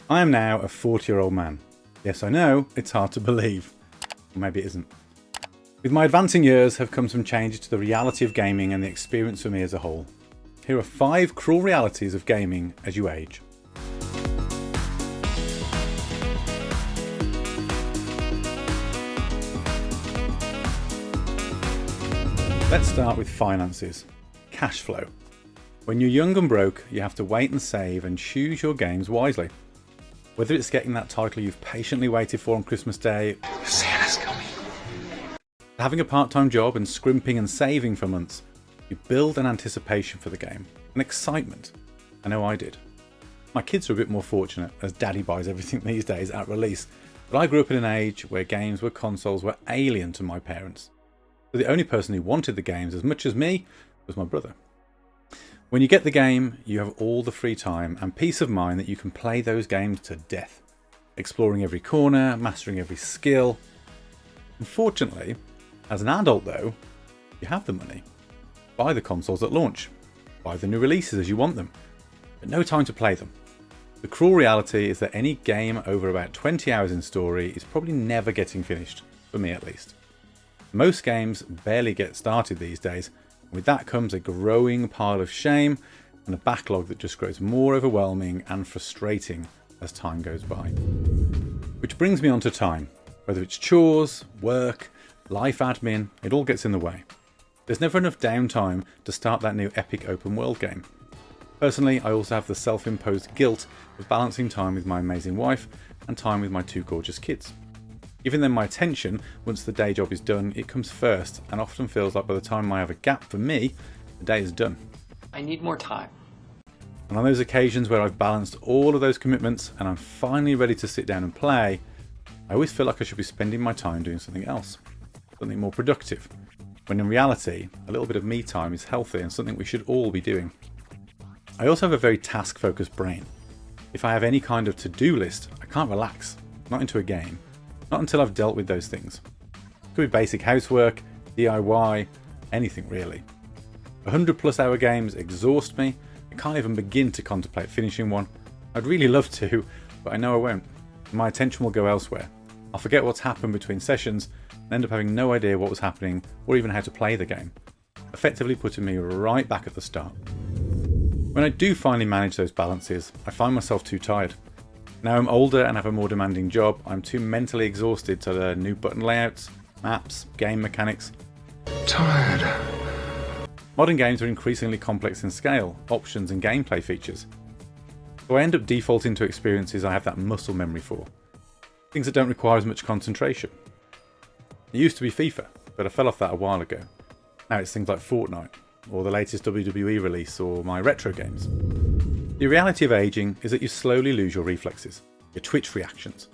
I am now a 40-year-old man. Yes, I know, it's hard to believe. Or maybe it isn't. With my advancing years have come some changes to the reality of gaming and the experience for me as a whole. Here are 5 cruel realities of gaming as you age. Let's start with finances. Cash flow. When you're young and broke, you have to wait and save and choose your games wisely. Whether it's getting that title you've patiently waited for on Christmas Day, Santa's coming, having a part-time job and scrimping and saving for months, you build an anticipation for the game, an excitement. I know I did. My kids are a bit more fortunate as daddy buys everything these days at release, but I grew up in an age where games with consoles were alien to my parents. So the only person who wanted the games as much as me was my brother. When you get the game, you have all the free time and peace of mind that you can play those games to death, exploring every corner, mastering every skill. Unfortunately, as an adult though, you have the money. Buy the consoles at launch, buy the new releases as you want them, but no time to play them. The cruel reality is that any game over about 20 hours in story is probably never getting finished, for me at least. Most games barely get started these days, and with that comes a growing pile of shame and a backlog that just grows more overwhelming and frustrating as time goes by. Which brings me on to time. Whether it's chores, work, life admin, it all gets in the way. There's never enough downtime to start that new epic open world game. Personally, I also have the self-imposed guilt of balancing time with my amazing wife and time with my 2 gorgeous kids. Giving them my attention once the day job is done, it comes first and often feels like by the time I have a gap for me, the day is done. I need more time. And on those occasions where I've balanced all of those commitments and I'm finally ready to sit down and play, I always feel like I should be spending my time doing something else, something more productive, when in reality, a little bit of me time is healthy and something we should all be doing. I also have a very task-focused brain. If I have any kind of to-do list, I can't relax, not into a game. Not until I've dealt with those things. It could be basic housework, DIY, anything really. 100+ hour games exhaust me. I can't even begin to contemplate finishing one. I'd really love to, but I know I won't. My attention will go elsewhere. I'll forget what's happened between sessions and end up having no idea what was happening or even how to play the game, effectively putting me right back at the start. When I do finally manage those balances, I find myself too tired. Now I'm older and have a more demanding job, I'm too mentally exhausted to learn new button layouts, maps, game mechanics. Tired. Modern games are increasingly complex in scale, options and gameplay features. So I end up defaulting to experiences I have that muscle memory for. Things that don't require as much concentration. It used to be FIFA, but I fell off that a while ago. Now it's things like Fortnite, or the latest WWE release, or my retro games. The reality of aging is that you slowly lose your reflexes, your twitch reactions,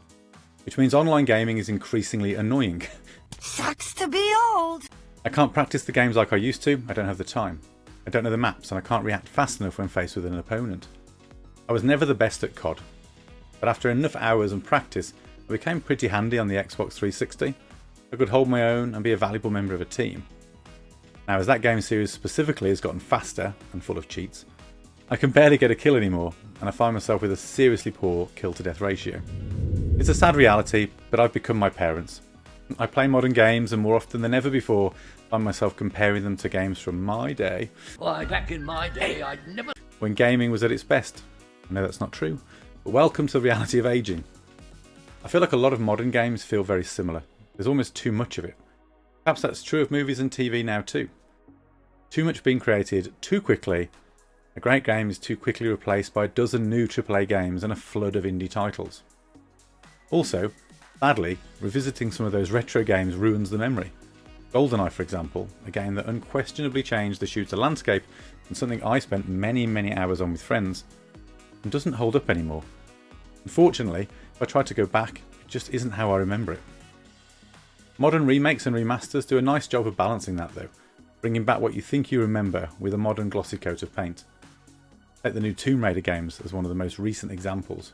which means online gaming is increasingly annoying. Sucks to be old. I can't practice the games like I used to, I don't have the time. I don't know the maps and I can't react fast enough when faced with an opponent. I was never the best at COD, but after enough hours and practice, I became pretty handy on the Xbox 360. I could hold my own and be a valuable member of a team. Now as that game series specifically has gotten faster and full of cheats, I can barely get a kill anymore, and I find myself with a seriously poor kill-to-death ratio. It's a sad reality, but I've become my parents. I play modern games, and more often than ever before, find myself comparing them to games from my day. Why, back in my day, I'd never... When gaming was at its best. I know that's not true, but welcome to the reality of aging. I feel like a lot of modern games feel very similar. There's almost too much of it. Perhaps that's true of movies and TV now too. Too much being created too quickly. A great game is too quickly replaced by a dozen new AAA games and a flood of indie titles. Also, sadly, revisiting some of those retro games ruins the memory. GoldenEye, for example, a game that unquestionably changed the shooter landscape and something I spent many hours on with friends, and doesn't hold up anymore. Unfortunately, if I try to go back, it just isn't how I remember it. Modern remakes and remasters do a nice job of balancing that though, bringing back what you think you remember with a modern glossy coat of paint. Take the new Tomb Raider games as one of the most recent examples.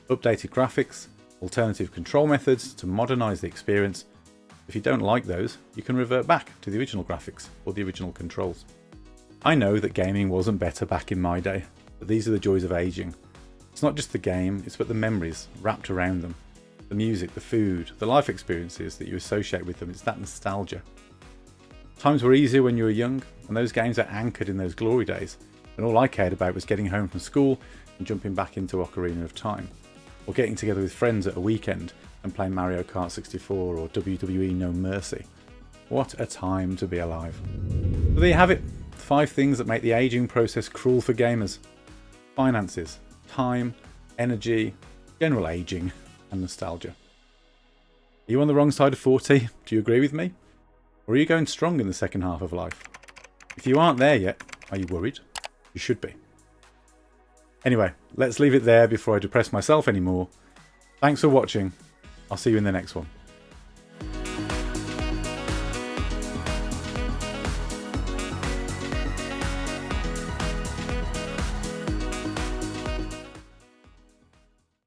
Updated graphics, alternative control methods to modernise the experience. If you don't like those, you can revert back to the original graphics or the original controls. I know that gaming wasn't better back in my day, but these are the joys of aging. It's not just the game, it's about the memories wrapped around them. The music, the food, the life experiences that you associate with them. It's that nostalgia. Times were easier when you were young, and those games are anchored in those glory days. And all I cared about was getting home from school and jumping back into Ocarina of Time. Or getting together with friends at a weekend and playing Mario Kart 64 or WWE No Mercy. What a time to be alive. So there you have it. 5 things that make the aging process cruel for gamers. Finances, time, energy, general aging, and nostalgia. Are you on the wrong side of 40? Do you agree with me? Or are you going strong in the second half of life? If you aren't there yet, are you worried? You should be. Anyway, let's leave it there before I depress myself anymore. Thanks for watching. I'll see you in the next one.